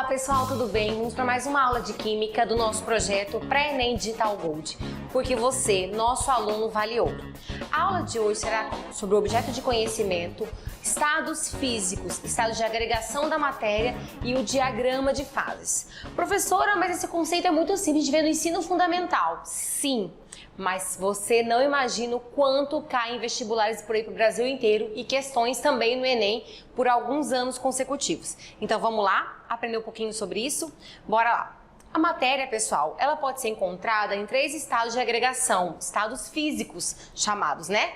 Olá pessoal, tudo bem? Vamos para mais uma aula de Química do nosso projeto Pré-ENEM Digital Gold, porque você, nosso aluno, vale ouro. A aula de hoje será sobre o objeto de conhecimento, estados físicos, estados de agregação da matéria e o diagrama de fases. Professora, mas esse conceito é muito simples de ver no ensino fundamental. Sim, mas você não imagina o quanto cai em vestibulares por aí para o Brasil inteiro e questões também no Enem por alguns anos consecutivos. Então vamos lá aprender um pouquinho sobre isso? Bora lá! A matéria, pessoal, ela pode ser encontrada em 3 estados de agregação, estados físicos chamados, né?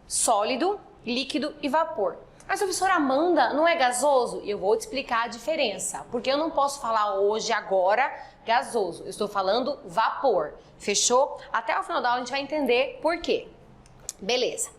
Sólido, líquido e vapor. Mas, professora Amanda, não é gasoso? Eu vou te explicar a diferença, porque eu não posso falar hoje, agora, gasoso. Eu estou falando vapor. Fechou? Até o final da aula a gente vai entender por quê. Beleza.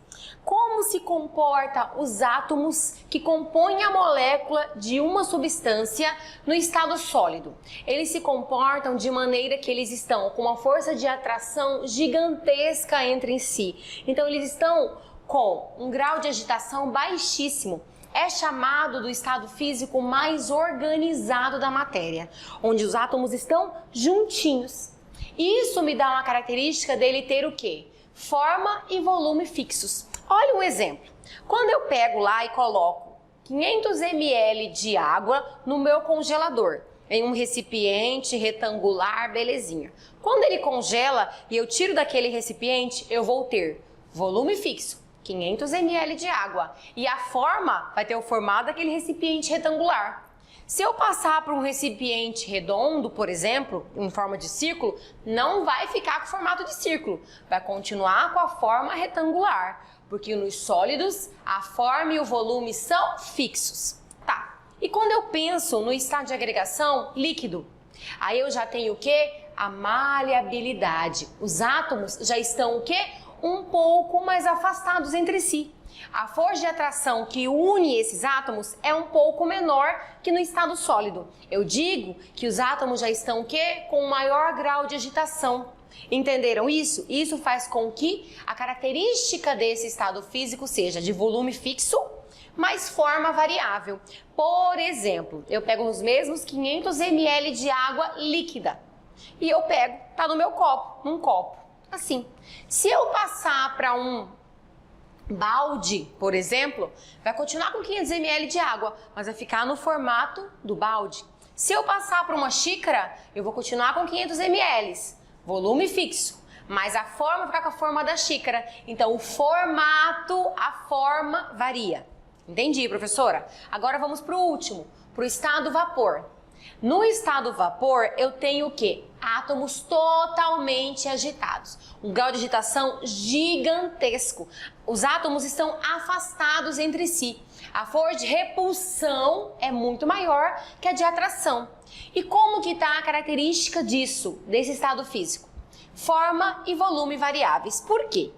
Como se comportam os átomos que compõem a molécula de uma substância no estado sólido? Eles se comportam de maneira que eles estão com uma força de atração gigantesca entre si. Então, eles estão com um grau de agitação baixíssimo. É chamado do estado físico mais organizado da matéria, onde os átomos estão juntinhos. Isso me dá uma característica dele ter o quê? Forma e volume fixos. Olha um exemplo. Quando eu pego lá e coloco 500 ml de água no meu congelador, em um recipiente retangular, belezinha. Quando ele congela e eu tiro daquele recipiente, eu vou ter volume fixo, 500 ml de água. E a forma vai ter o formato daquele recipiente retangular. Se eu passar para um recipiente redondo, por exemplo, em forma de círculo, não vai ficar com o formato de círculo, vai continuar com a forma retangular, porque nos sólidos a forma e o volume são fixos. Tá, e quando eu penso no estado de agregação líquido, aí eu já tenho o quê? A maleabilidade. Os átomos já estão o quê? Um pouco mais afastados entre si. A força de atração que une esses átomos é um pouco menor que no estado sólido. Eu digo que os átomos já estão o quê? Com um maior grau de agitação. Entenderam isso? Isso faz com que a característica desse estado físico seja de volume fixo, mas forma variável. Por exemplo, eu pego os mesmos 500 ml de água líquida e eu pego, tá no meu copo, num copo, assim. Se eu passar para um balde, por exemplo, vai continuar com 500 ml de água, mas vai ficar no formato do balde. Se eu passar para uma xícara, eu vou continuar com 500 ml, volume fixo, mas a forma vai ficar com a forma da xícara. Então, o formato, a forma varia. Entendi, professora? Agora vamos para o último, para o estado vapor. No estado vapor, eu tenho o quê? Átomos totalmente agitados. Um grau de agitação gigantesco. Os átomos estão afastados entre si. A força de repulsão é muito maior que a de atração. E como que está a característica disso, desse estado físico? Forma e volume variáveis. Por quê?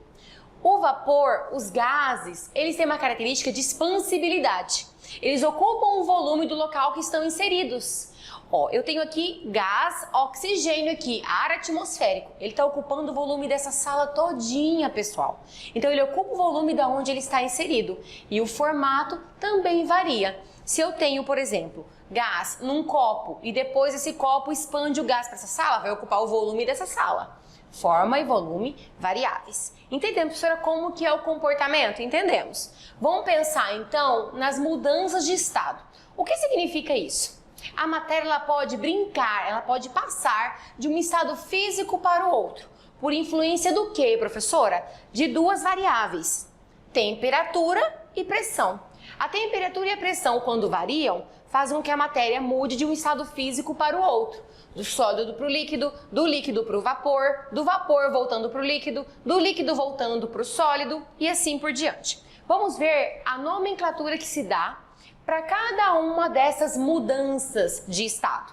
O vapor, os gases, eles têm uma característica de expansibilidade. Eles ocupam o volume do local que estão inseridos. Ó, eu tenho aqui gás, oxigênio aqui, ar atmosférico. Ele está ocupando o volume dessa sala todinha, pessoal. Então, ele ocupa o volume de onde ele está inserido. E o formato também varia. Se eu tenho, por exemplo, gás num copo e depois esse copo expande o gás para essa sala, vai ocupar o volume dessa sala. Forma e volume variáveis. Entendemos, professora, como que é o comportamento? Entendemos. Vamos pensar, então, nas mudanças de estado. O que significa isso? A matéria ela pode brincar, ela pode passar de um estado físico para o outro. Por influência do quê, professora? De 2 variáveis, temperatura e pressão. A temperatura e a pressão, quando variam, fazem com que a matéria mude de um estado físico para o outro. Do sólido para o líquido, do líquido para o vapor, do vapor voltando para o líquido, do líquido voltando para o sólido e assim por diante. Vamos ver a nomenclatura que se dá para cada uma dessas mudanças de estado.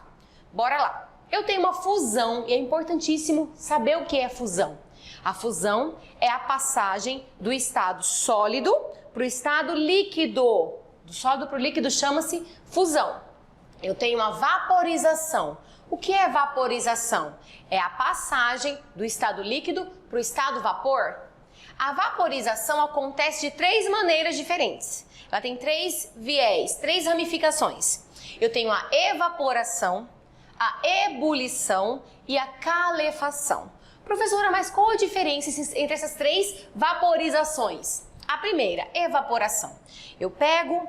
Bora lá! Eu tenho uma fusão e é importantíssimo saber o que é fusão. A fusão é a passagem do estado sólido para o estado líquido. Do sólido para o líquido chama-se fusão. Eu tenho uma vaporização. O que é vaporização? É a passagem do estado líquido para o estado vapor. A vaporização acontece de 3 maneiras diferentes. Ela tem 3 viés, 3 ramificações. Eu tenho a evaporação, a ebulição e a calefação. Professora, mas qual a diferença entre essas 3 vaporizações? A primeira, evaporação. Eu pego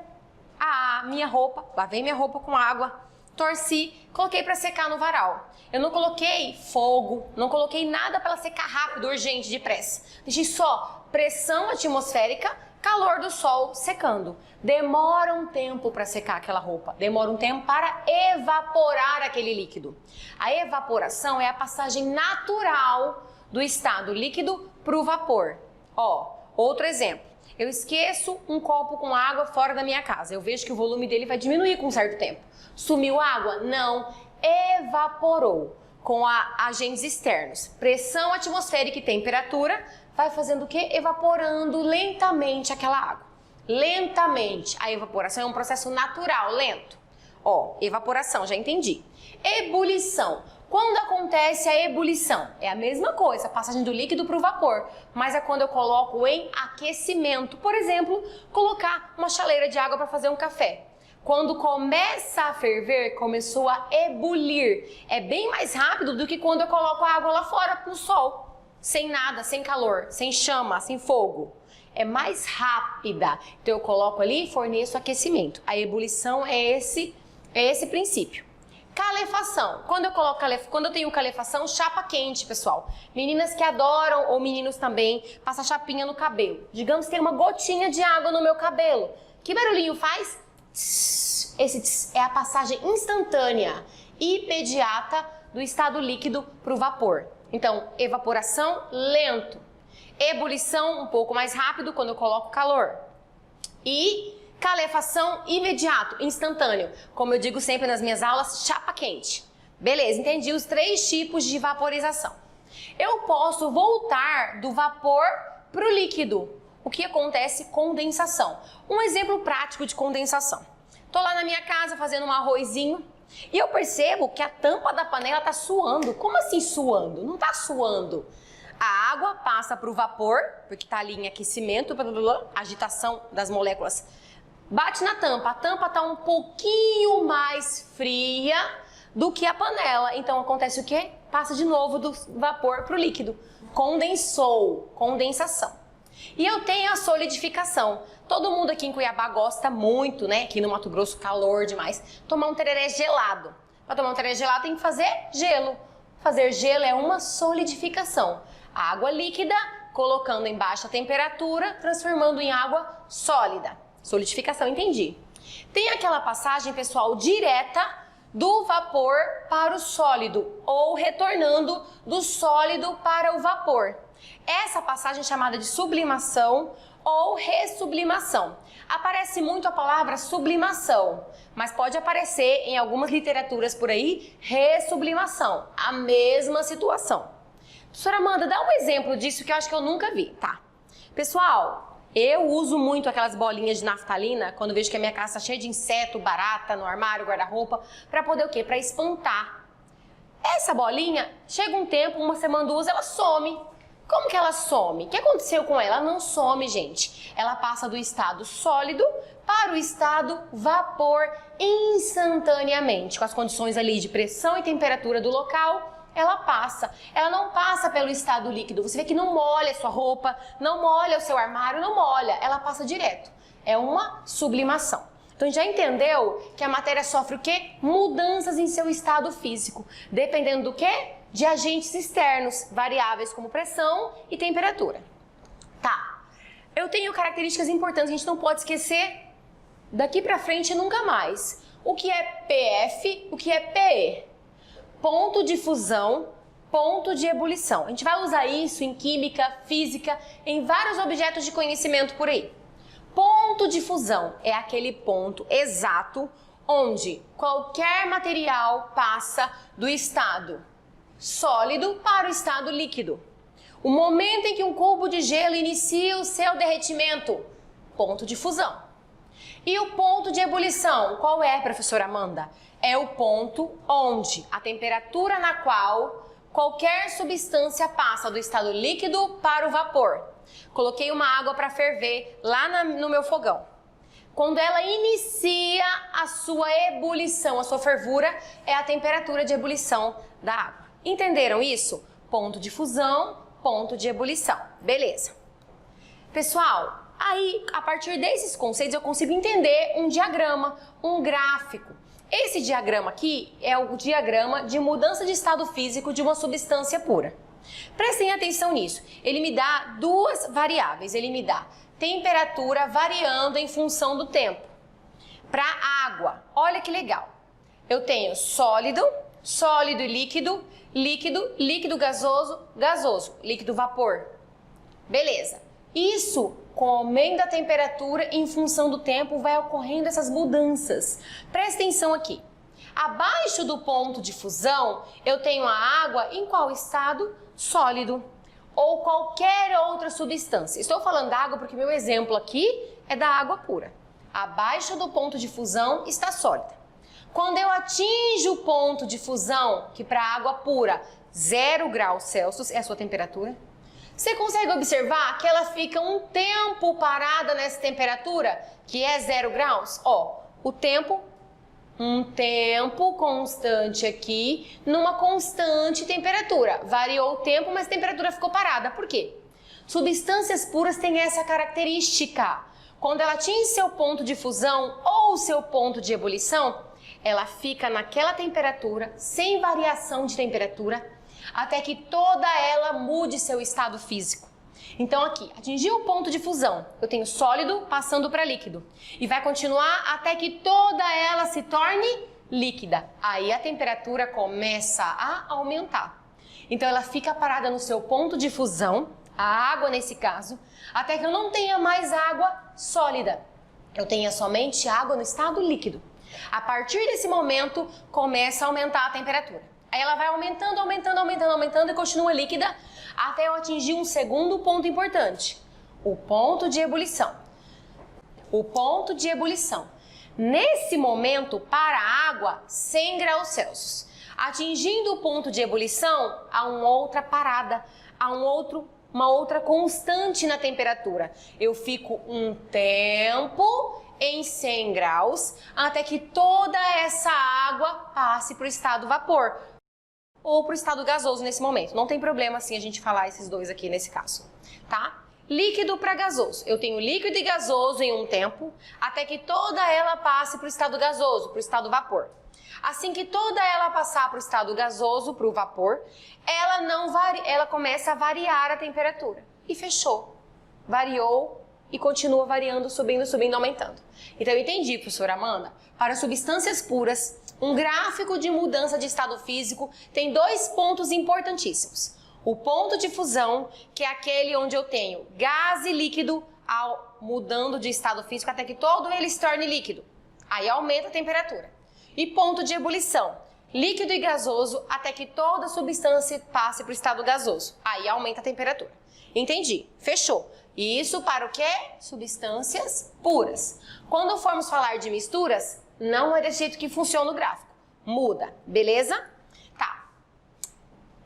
a minha roupa, lavei minha roupa com água, torci, coloquei para secar no varal. Eu não coloquei fogo, não coloquei nada para ela secar rápido, urgente, depressa. Deixei só pressão atmosférica, calor do sol secando. Demora um tempo para secar aquela roupa, demora um tempo para evaporar aquele líquido. A evaporação é a passagem natural do estado líquido para o vapor. Ó, outro exemplo. Eu esqueço um copo com água fora da minha casa. Eu vejo que o volume dele vai diminuir com um certo tempo. Sumiu água? Não. Evaporou com agentes externos. Pressão atmosférica e temperatura vai fazendo o quê? Evaporando lentamente aquela água. Lentamente. A evaporação é um processo natural, lento. Ó, evaporação, já entendi. Ebulição. Quando acontece a ebulição? É a mesma coisa, a passagem do líquido para o vapor, mas é quando eu coloco em aquecimento. Por exemplo, colocar uma chaleira de água para fazer um café. Quando começa a ferver, começou a ebulir. É bem mais rápido do que quando eu coloco a água lá fora no sol. Sem nada, sem calor, sem chama, sem fogo. É mais rápida. Então eu coloco ali e forneço aquecimento. A ebulição é esse princípio. Calefação. Quando eu tenho calefação, chapa quente, pessoal. Meninas que adoram, ou meninos também, passam chapinha no cabelo. Digamos que tem uma gotinha de água no meu cabelo. Que barulhinho faz? Tss. Esse tss é a passagem instantânea, imediata, do estado líquido para o vapor. Então, evaporação, lento. Ebulição, um pouco mais rápido, quando eu coloco calor. E calefação, imediato, instantâneo. Como eu digo sempre nas minhas aulas, chapa quente. Beleza, entendi os 3 tipos de vaporização. Eu posso voltar do vapor para o líquido. O que acontece? Condensação. Um exemplo prático de condensação. Tô lá na minha casa fazendo um arrozinho e eu percebo que a tampa da panela tá suando. Como assim suando? Não tá suando. A água passa para o vapor, porque tá ali em aquecimento, agitação das moléculas. Bate na tampa, a tampa está um pouquinho mais fria do que a panela. Então acontece o quê? Passa de novo do vapor para o líquido. Condensou, condensação. E eu tenho a solidificação. Todo mundo aqui em Cuiabá gosta muito, né? Aqui no Mato Grosso, calor demais. Tomar um tereré gelado. Para tomar um tereré gelado tem que fazer gelo. Fazer gelo é uma solidificação. Água líquida, colocando em baixa temperatura, transformando em água sólida. Solidificação, entendi. Tem aquela passagem, pessoal, direta do vapor para o sólido ou retornando do sólido para o vapor. Essa passagem é chamada de sublimação ou ressublimação. Aparece muito a palavra sublimação, mas pode aparecer em algumas literaturas por aí ressublimação, a mesma situação. Professora Amanda, dá um exemplo disso que eu acho que eu nunca vi, tá? Pessoal, eu uso muito aquelas bolinhas de naftalina quando vejo que a minha casa está cheia de inseto, barata no armário, guarda-roupa, para poder o quê? Para espantar. Essa bolinha, chega um tempo, uma semana, 2, ela some. Como que ela some? O que aconteceu com ela? Ela não some, gente. Ela passa do estado sólido para o estado vapor instantaneamente, com as condições ali de pressão e temperatura do local. Ela passa, ela não passa pelo estado líquido. Você vê que não molha a sua roupa, não molha o seu armário, não molha, ela passa direto. É uma sublimação. Então já entendeu que a matéria sofre o quê? Mudanças em seu estado físico, dependendo do quê? De agentes externos, variáveis como pressão e temperatura. Tá, eu tenho características importantes que a gente não pode esquecer daqui pra frente nunca mais. O que é PF, o que é PE? Ponto de fusão, ponto de ebulição. A gente vai usar isso em química, física, em vários objetos de conhecimento por aí. Ponto de fusão é aquele ponto exato onde qualquer material passa do estado sólido para o estado líquido. O momento em que um cubo de gelo inicia o seu derretimento, ponto de fusão. E o ponto de ebulição, qual é, professora Amanda? É o ponto onde a temperatura na qual qualquer substância passa do estado líquido para o vapor. Coloquei uma água para ferver lá no meu fogão. Quando ela inicia a sua ebulição, a sua fervura, é a temperatura de ebulição da água. Entenderam isso? Ponto de fusão, ponto de ebulição. Beleza. Pessoal, aí a partir desses conceitos eu consigo entender um diagrama, um gráfico. Esse diagrama aqui é o diagrama de mudança de estado físico de uma substância pura. Prestem atenção nisso. Ele me dá duas variáveis. Ele me dá temperatura variando em função do tempo. Para água, olha que legal. Eu tenho sólido, sólido e líquido, líquido, líquido gasoso, gasoso, líquido vapor. Beleza. Isso, com o aumento da temperatura em função do tempo, vai ocorrendo essas mudanças. Presta atenção aqui. Abaixo do ponto de fusão, eu tenho a água em qual estado? Sólido. Ou qualquer outra substância. Estou falando da água porque meu exemplo aqui é da água pura. Abaixo do ponto de fusão está sólida. Quando eu atinjo o ponto de fusão, que para a água pura 0 graus Celsius é a sua temperatura, você consegue observar que ela fica um tempo parada nessa temperatura, que é 0 graus? Ó, o tempo, um tempo constante aqui, numa constante temperatura. Variou o tempo, mas a temperatura ficou parada. Por quê? Substâncias puras têm essa característica. Quando ela atinge seu ponto de fusão ou seu ponto de ebulição, ela fica naquela temperatura, sem variação de temperatura, até que toda ela mude seu estado físico. Então aqui, atingiu o ponto de fusão, eu tenho sólido passando para líquido. E vai continuar até que toda ela se torne líquida. Aí a temperatura começa a aumentar. Então ela fica parada no seu ponto de fusão, a água nesse caso, até que eu não tenha mais água sólida. Eu tenha somente água no estado líquido. A partir desse momento, começa a aumentar a temperatura. Aí ela vai aumentando, aumentando, aumentando, aumentando e continua líquida até eu atingir um segundo ponto importante, o ponto de ebulição. O ponto de ebulição. Nesse momento, para a água, 100 graus Celsius. Atingindo o ponto de ebulição, há uma outra parada, há uma outra constante na temperatura. Eu fico um tempo em 100 graus até que toda essa água passe para o estado vapor. Ou para o estado gasoso nesse momento. Não tem problema assim a gente falar esses dois aqui nesse caso, tá? Líquido para gasoso. Eu tenho líquido e gasoso em um tempo, até que toda ela passe para o estado gasoso, para o estado vapor. Assim que toda ela passar para o estado gasoso, para o vapor, ela começa a variar a temperatura. E fechou. Variou e continua variando, subindo, subindo, aumentando. Então eu entendi, professora Amanda, para substâncias puras, um gráfico de mudança de estado físico tem dois pontos importantíssimos. O ponto de fusão, que é aquele onde eu tenho gás e líquido mudando de estado físico até que todo ele se torne líquido. Aí aumenta a temperatura. E ponto de ebulição, líquido e gasoso até que toda substância passe para o estado gasoso. Aí aumenta a temperatura. Entendi, fechou. Isso para o quê? Substâncias puras. Quando formos falar de misturas, não é desse jeito que funciona o gráfico. Muda, beleza? Tá.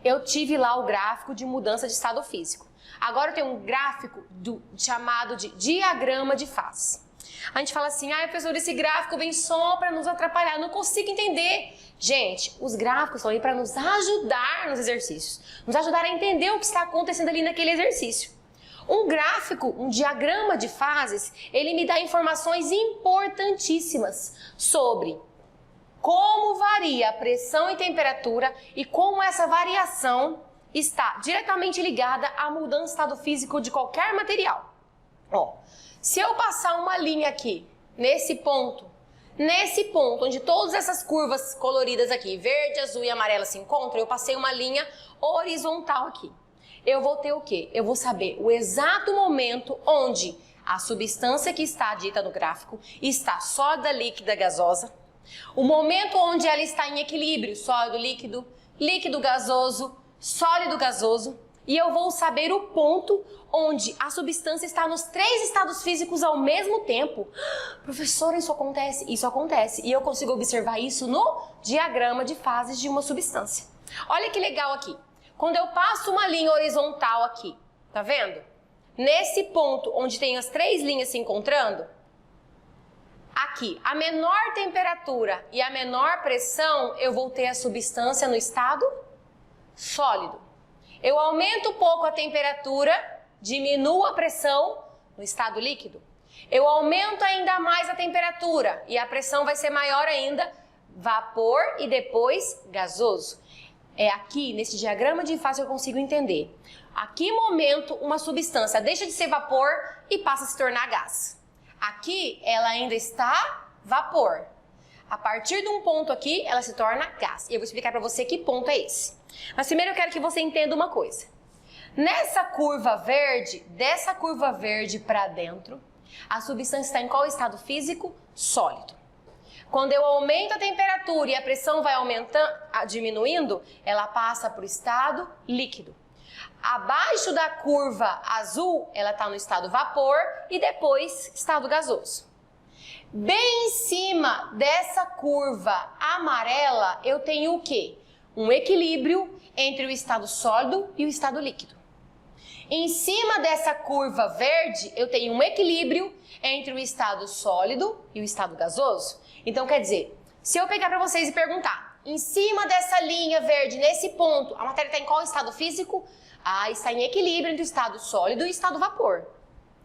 Eu tive lá o gráfico de mudança de estado físico. Agora eu tenho um gráfico chamado de diagrama de fases. A gente fala assim, professor, esse gráfico vem só para nos atrapalhar, eu não consigo entender. Gente, os gráficos estão aí para nos ajudar nos exercícios, nos ajudar a entender o que está acontecendo ali naquele exercício. Um gráfico, um diagrama de fases, ele me dá informações importantíssimas sobre como varia a pressão e temperatura e como essa variação está diretamente ligada à mudança de estado físico de qualquer material. Ó, se eu passar uma linha aqui, nesse ponto onde todas essas curvas coloridas aqui, verde, azul e amarela se encontram, eu passei uma linha horizontal aqui. Eu vou ter o quê? Eu vou saber o exato momento onde a substância que está dita no gráfico está sólida, líquida, gasosa. O momento onde ela está em equilíbrio, sólido, líquido, líquido, gasoso, sólido, gasoso. E eu vou saber o ponto onde a substância está nos 3 estados físicos ao mesmo tempo. Professora, isso acontece? Isso acontece. E eu consigo observar isso no diagrama de fases de uma substância. Olha que legal aqui. Quando eu passo uma linha horizontal aqui, tá vendo? nesse ponto onde tem as três linhas se encontrando, aqui, a menor temperatura e a menor pressão, eu vou ter a substância no estado sólido. Eu aumento um pouco a temperatura, diminuo a pressão no estado líquido. Eu aumento ainda mais a temperatura e a pressão vai ser maior ainda, vapor e depois gasoso. É aqui, nesse diagrama de fase, eu consigo entender. A que momento uma substância deixa de ser vapor e passa a se tornar gás? Aqui, ela ainda está vapor. A partir de um ponto aqui, ela se torna gás. E eu vou explicar para você que ponto é esse. Mas primeiro eu quero que você entenda uma coisa. Nessa curva verde, dessa curva verde para dentro, a substância está em qual estado físico? Sólido. Quando eu aumento a temperatura e a pressão vai aumentando, diminuindo, ela passa para o estado líquido. Abaixo da curva azul, ela está no estado vapor e depois estado gasoso. Bem em cima dessa curva amarela, eu tenho o quê? Um equilíbrio entre o estado sólido e o estado líquido. Em cima dessa curva verde, eu tenho um equilíbrio entre o estado sólido e o estado gasoso. Então, quer dizer, se eu pegar para vocês e perguntar, em cima dessa linha verde, nesse ponto, a matéria está em qual estado físico? Está em equilíbrio entre o estado sólido e o estado vapor.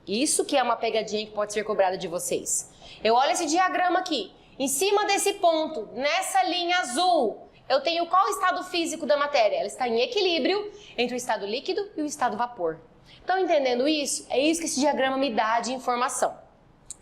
Isso que é uma pegadinha que pode ser cobrada de vocês. Eu olho esse diagrama aqui. Em cima desse ponto, nessa linha azul, eu tenho qual estado físico da matéria? Ela está em equilíbrio entre o estado líquido e o estado vapor. Estão entendendo isso? É isso que esse diagrama me dá de informação.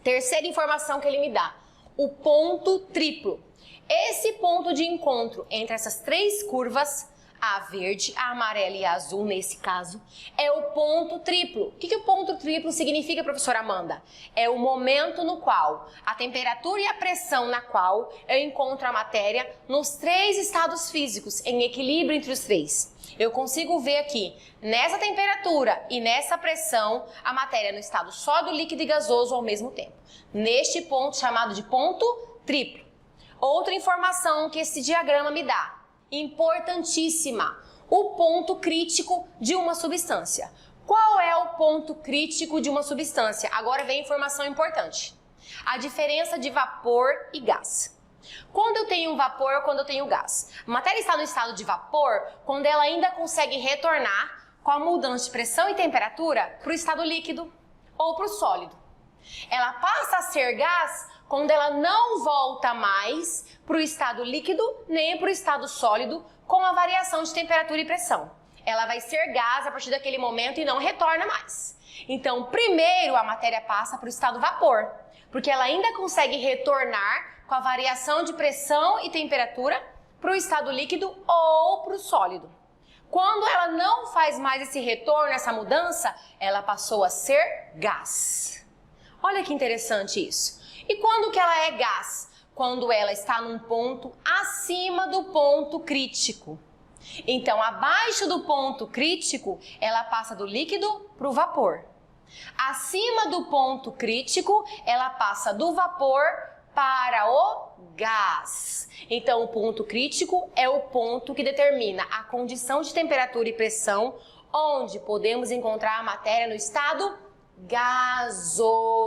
Terceira informação que ele me dá, o ponto triplo. Esse ponto de encontro entre essas três curvas, a verde, a amarela e a azul, nesse caso, é o ponto triplo. O que o ponto triplo significa, professora Amanda? É o momento no qual a temperatura e a pressão na qual eu encontro a matéria nos três estados físicos, em equilíbrio entre os três. Eu consigo ver aqui, nessa temperatura e nessa pressão, a matéria no estado sólido, líquido e gasoso ao mesmo tempo. Neste ponto chamado de ponto triplo. Outra informação que esse diagrama me dá, importantíssima, o ponto crítico de uma substância. Qual é o ponto crítico de uma substância? Agora vem informação importante. A diferença de vapor e gás. Quando eu tenho vapor ou quando eu tenho gás? A matéria está no estado de vapor quando ela ainda consegue retornar com a mudança de pressão e temperatura para o estado líquido ou para o sólido. Ela passa a ser gás quando ela não volta mais para o estado líquido nem para o estado sólido com a variação de temperatura e pressão. Ela vai ser gás a partir daquele momento e não retorna mais. Então, primeiro a matéria passa para o estado vapor, porque ela ainda consegue retornar com a variação de pressão e temperatura para o estado líquido ou para o sólido. Quando ela não faz mais esse retorno, essa mudança, ela passou a ser gás. Olha que interessante isso. E quando que ela é gás? Quando ela está num ponto acima do ponto crítico. Então, abaixo do ponto crítico, ela passa do líquido para o vapor. Acima do ponto crítico, ela passa do vapor para o gás. Então, o ponto crítico é o ponto que determina a condição de temperatura e pressão, onde podemos encontrar a matéria no estado gasoso.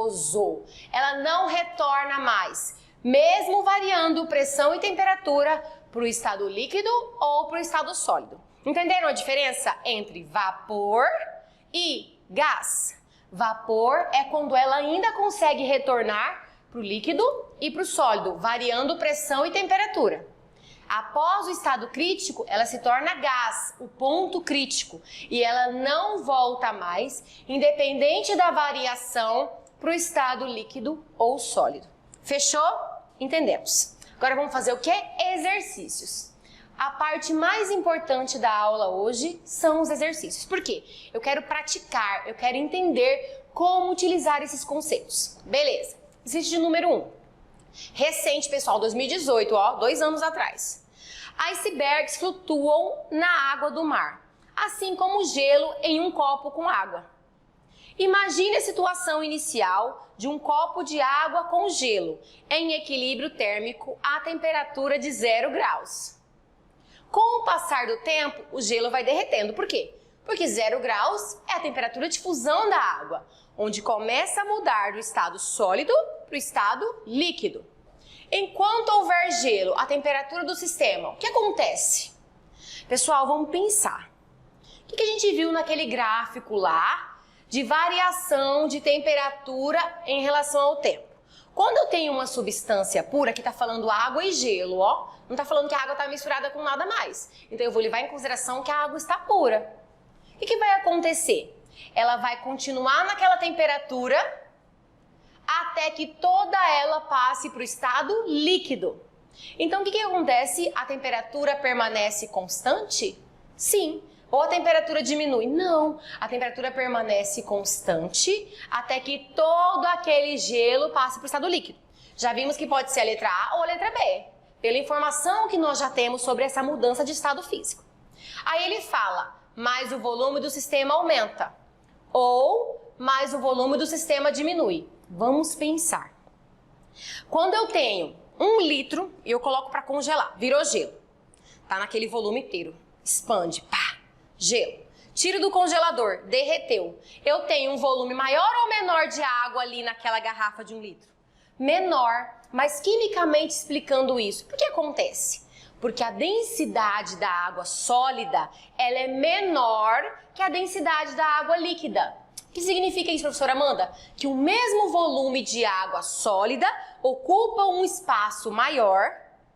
Ela não retorna mais, mesmo variando pressão e temperatura para o estado líquido ou para o estado sólido. Entenderam a diferença entre vapor e gás? Vapor é quando ela ainda consegue retornar para o líquido e para o sólido, variando pressão e temperatura. Após o estado crítico, ela se torna gás, o ponto crítico, e ela não volta mais, independente da variação, para o estado líquido ou sólido. Fechou? Entendemos. Agora vamos fazer o quê? Exercícios. A parte mais importante da aula hoje são os exercícios. Por quê? Eu quero praticar, eu quero entender como utilizar esses conceitos. Beleza. Exercício número 1. Recente, pessoal, 2018, 2 anos atrás. Icebergs flutuam na água do mar, assim como gelo em um copo com água. Imagine a situação inicial de um copo de água com gelo, em equilíbrio térmico a temperatura de 0 graus. Com o passar do tempo, o gelo vai derretendo. Por quê? Porque 0 graus é a temperatura de fusão da água, onde começa a mudar do estado sólido para o estado líquido. Enquanto houver gelo, a temperatura do sistema, o que acontece? Pessoal, vamos pensar. O que a gente viu naquele gráfico lá de variação de temperatura em relação ao tempo? Quando eu tenho uma substância pura, aqui está falando água e gelo, ó, não está falando que a água está misturada com nada mais. Então eu vou levar em consideração que a água está pura. O que vai acontecer? Ela vai continuar naquela temperatura até que toda ela passe para o estado líquido. Então o que acontece? A temperatura permanece constante? Sim. Ou a temperatura diminui? Não. A temperatura permanece constante até que todo aquele gelo passe para o estado líquido. Já vimos que pode ser a letra A ou a letra B, pela informação que nós já temos sobre essa mudança de estado físico. Aí ele fala, mais o volume do sistema aumenta, ou mais o volume do sistema diminui. Vamos pensar. Quando eu tenho 1 litro e eu coloco para congelar, virou gelo. Tá naquele volume inteiro. Expande, pá, gelo. Tiro do congelador, derreteu. Eu tenho um volume maior ou menor de água ali naquela garrafa de 1 litro? Menor, mas quimicamente explicando isso, por que acontece? Porque a densidade da água sólida, ela é menor que a densidade da água líquida. O que significa isso, professora Amanda? Que o mesmo volume de água sólida ocupa um espaço maior,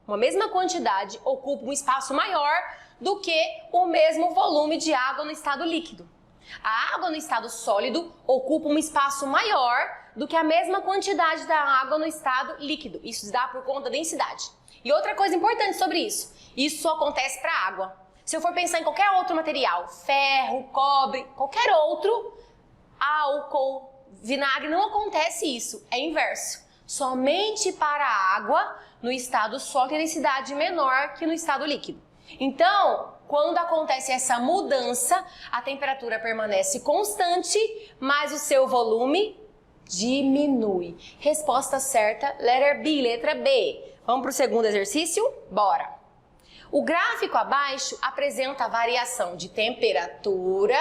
uma mesma quantidade ocupa um espaço maior do que o mesmo volume de água no estado líquido. A água no estado sólido ocupa um espaço maior do que a mesma quantidade da água no estado líquido. Isso se dá por conta da densidade. E outra coisa importante sobre isso, isso só acontece para a água. Se eu for pensar em qualquer outro material, ferro, cobre, qualquer outro, álcool, vinagre, não acontece isso, é inverso. Somente para a água, no estado sólido, tem densidade menor que no estado líquido. Então, quando acontece essa mudança, a temperatura permanece constante, mas o seu volume diminui. Resposta certa, letter B, letra B. Vamos para o segundo exercício? Bora! O gráfico abaixo apresenta a variação de temperatura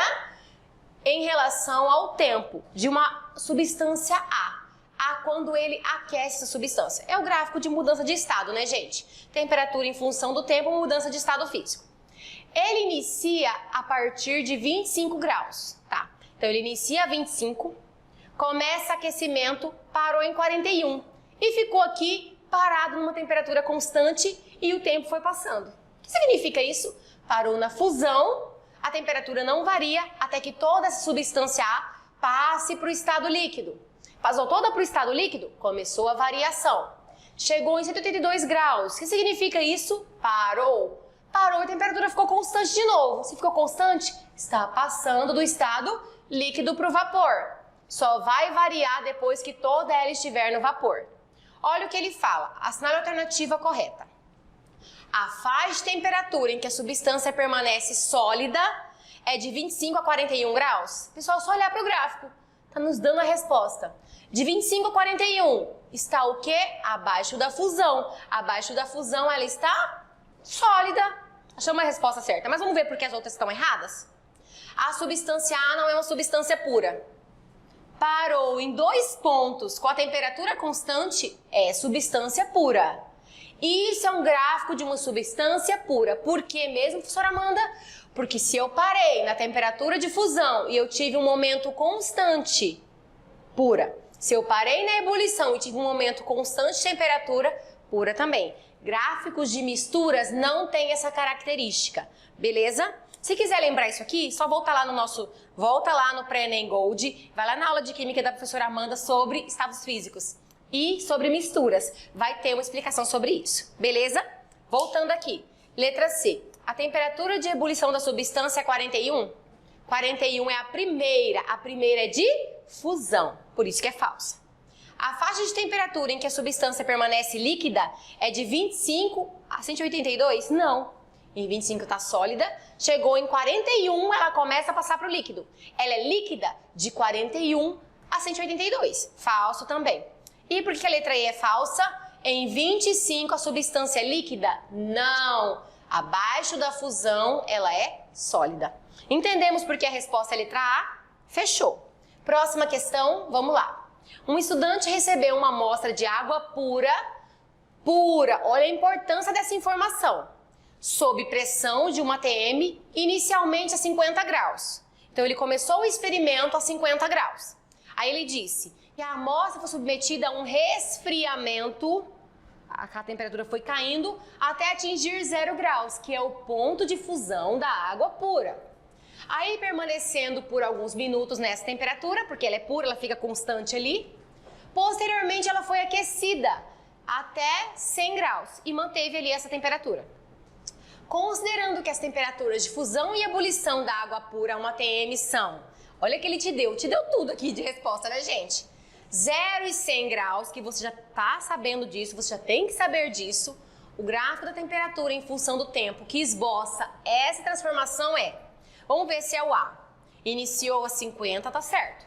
em relação ao tempo de uma substância A quando ele aquece essa substância. É o gráfico de mudança de estado, né, gente? Temperatura em função do tempo, mudança de estado físico. Ele inicia a partir de 25 graus, tá? Então, ele inicia a 25, começa aquecimento, parou em 41 e ficou aqui parado numa temperatura constante e o tempo foi passando. O que significa isso? Parou na fusão, a temperatura não varia até que toda essa substância A passe para o estado líquido. Passou toda para o estado líquido, começou a variação. Chegou em 182 graus. O que significa isso? Parou. Parou e a temperatura ficou constante de novo. Se ficou constante, está passando do estado líquido para o vapor. Só vai variar depois que toda ela estiver no vapor. Olha o que ele fala, assinale a alternativa correta. A faixa de temperatura em que a substância permanece sólida é de 25 a 41 graus. Pessoal, só olhar para o gráfico. Está nos dando a resposta. De 25 a 41 está o quê? Abaixo da fusão. Abaixo da fusão ela está sólida. Achamos a resposta certa. Mas vamos ver por que as outras estão erradas? A substância A não é uma substância pura. Parou em 2 pontos com a temperatura constante, é substância pura. Isso é um gráfico de uma substância pura. Por que mesmo, professora Amanda? Porque se eu parei na temperatura de fusão e eu tive um momento constante, pura. Se eu parei na ebulição e tive um momento constante de temperatura, pura também. Gráficos de misturas não têm essa característica, beleza? Se quiser lembrar isso aqui, só volta lá no Pré-ENEM Gold, vai lá na aula de Química da professora Amanda sobre estados físicos e sobre misturas. Vai ter uma explicação sobre isso, beleza? Voltando aqui, letra C. A temperatura de ebulição da substância é 41? 41 é a primeira é de fusão, por isso que é falsa. A faixa de temperatura em que a substância permanece líquida é de 25 a 182? Não. Em 25 está sólida, chegou em 41, ela começa a passar para o líquido. Ela é líquida de 41 a 182. Falso também. E por que a letra E é falsa? Em 25 a substância é líquida? Não. Abaixo da fusão, ela é sólida. Entendemos por que a resposta é letra A? Fechou. Próxima questão, vamos lá. Um estudante recebeu uma amostra de água pura, olha a importância dessa informação, sob pressão de 1 atm, inicialmente a 50 graus. Então, ele começou o experimento a 50 graus. Aí ele disse, e a amostra foi submetida a um resfriamento, a temperatura foi caindo até atingir 0 graus, que é o ponto de fusão da água pura. Aí, permanecendo por alguns minutos nessa temperatura, porque ela é pura, ela fica constante ali, posteriormente ela foi aquecida até 100 graus e manteve ali essa temperatura. Considerando que as temperaturas de fusão e ebulição da água pura a 1 atm são, olha que ele te deu tudo aqui de resposta, né, gente? 0 e 100 graus, que você já está sabendo disso, você já tem que saber disso. O gráfico da temperatura em função do tempo que esboça essa transformação é, vamos ver se é o A. Iniciou a 50, tá certo.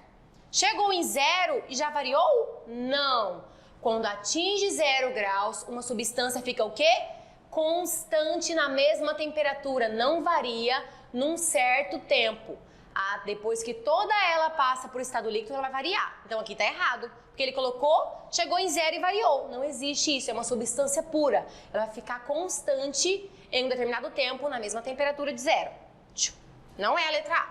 Chegou em 0 e já variou? Não. Quando atinge 0 graus, uma substância fica o quê? Constante na mesma temperatura, não varia num certo tempo. Depois que toda ela passa por estado líquido, ela vai variar. Então aqui está errado, porque ele colocou, chegou em 0 e variou. Não existe isso, é uma substância pura. Ela vai ficar constante em um determinado tempo, na mesma temperatura de 0. Não é a letra A.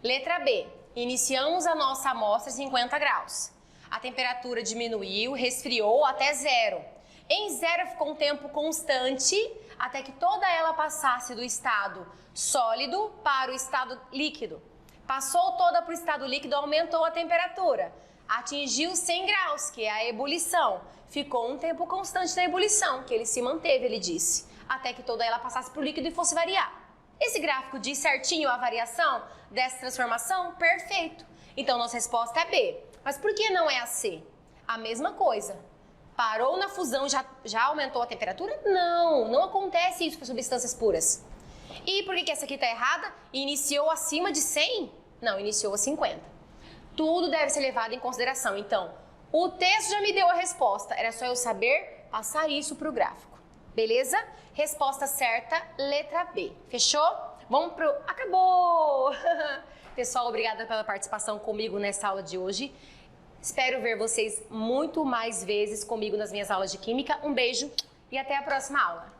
Letra B, iniciamos a nossa amostra a 50 graus. A temperatura diminuiu, resfriou até 0. Em 0 ficou um tempo constante até que toda ela passasse do estado sólido para o estado líquido. Passou toda para o estado líquido, aumentou a temperatura. Atingiu 100 graus, que é a ebulição. Ficou um tempo constante na ebulição, que ele se manteve, ele disse, até que toda ela passasse para o líquido e fosse variar. Esse gráfico diz certinho a variação dessa transformação? Perfeito. Então, nossa resposta é B. Mas por que não é a C? A mesma coisa. Parou na fusão, já aumentou a temperatura? Não acontece isso com substâncias puras. E por que essa aqui está errada? Iniciou acima de 100? Não, iniciou a 50. Tudo deve ser levado em consideração. Então, o texto já me deu a resposta, era só eu saber passar isso para o gráfico. Beleza? Resposta certa, letra B. Fechou? Vamos pro... Acabou! Pessoal, obrigada pela participação comigo nessa aula de hoje. Espero ver vocês muito mais vezes comigo nas minhas aulas de Química. Um beijo e até a próxima aula.